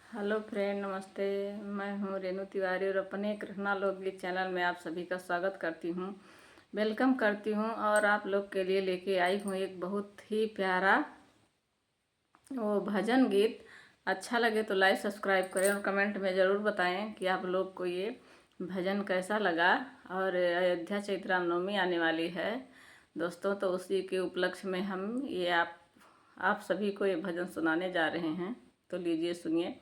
Hello friend, नमस्ते। मैं हूँ रेणु तिवारी और अपने कृष्णा लोकगीत चैनल में आप सभी का स्वागत करती हूँ, वेलकम करती हूँ। और आप लोग के लिए लेके आई हूँ एक बहुत ही प्यारा वो भजन गीत। अच्छा लगे तो लाइक सब्सक्राइब करें और कमेंट में ज़रूर बताएं कि आप लोग को ये भजन कैसा लगा। और अयोध्या चैत्र रामनवमी आने वाली है दोस्तों, तो उसी के उपलक्ष्य में हम ये आप सभी को ये भजन सुनाने जा रहे हैं। तो लीजिए सुनिए।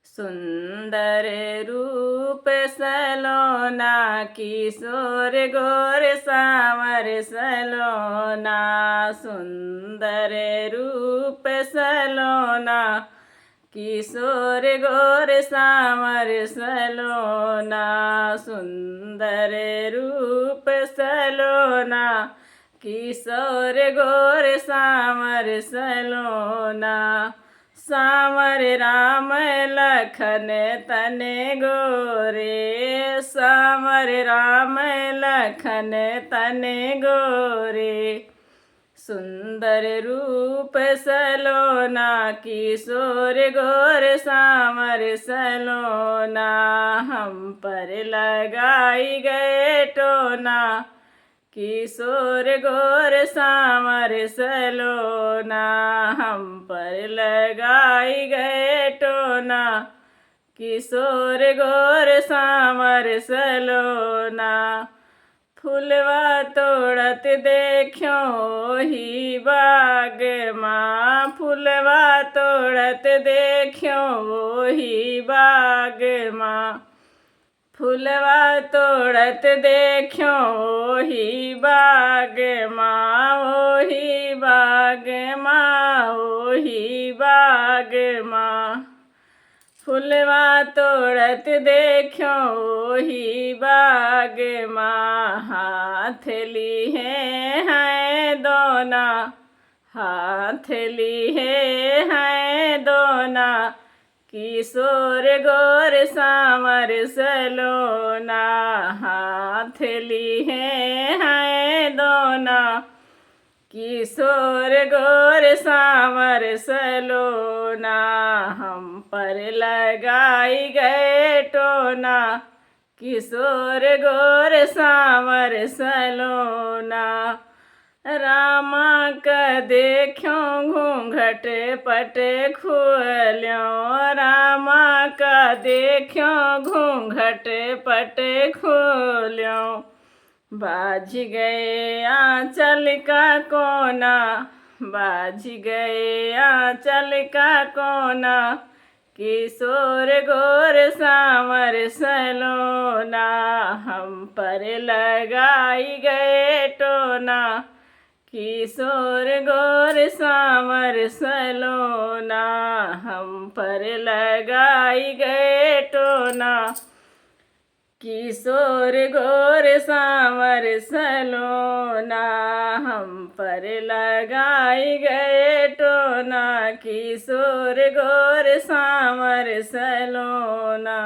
सुंदर रूप सलोना, किशोर गोर सावर सलोना। सुंदर रूप सलोना, किशोर गोर सावर सलोना। सुंदर रूप सलोना, किशोर गोर सावर सलोना। सावर राम लखन तने गोरे, सावर राम लखन तने गोरे। सुंदर रूप सलोना, किशोर गोर सावर सलोना। हम पर लगाई गए टोना, किशोर गोर सावर सलोना। हम पर लगाई गए टोना, किशोर गोर सावर सलोना। फुलवा तोड़त देखो ही बाग माँ, फुलवा तोड़त देखो ही बाग माँ। फुलवा तोड़त देखो ही बाग माँ, ओही बाग माँ, ओही बाग माँ। फुलवा तोड़त देखो ही बाग माँ। हाथ ली है दोना, हाथ ली है दोना। किशोर गोर सावर सलोना, हाथ ली है दोना। किशोर गोर सावर सलोना। हम पर लगाई गए टोना, किशोर गोर सावर सलोना। रामा का देखो घूंघट पट खोल्यो, रामा का देखो घूंघट पट खोल्यो। बाज गए आंचल का कोना, बाज गए आंचल का कोना। किशोर गोर सावर सलोना। हम पर लगाई गए टोना, किशोर गोर सावर सलोना। हम पर लगाई गए टोना, किशोर गोर सावर सलोना। हम पर लगाई गए टोना, किशोर गोर सावर सलोना।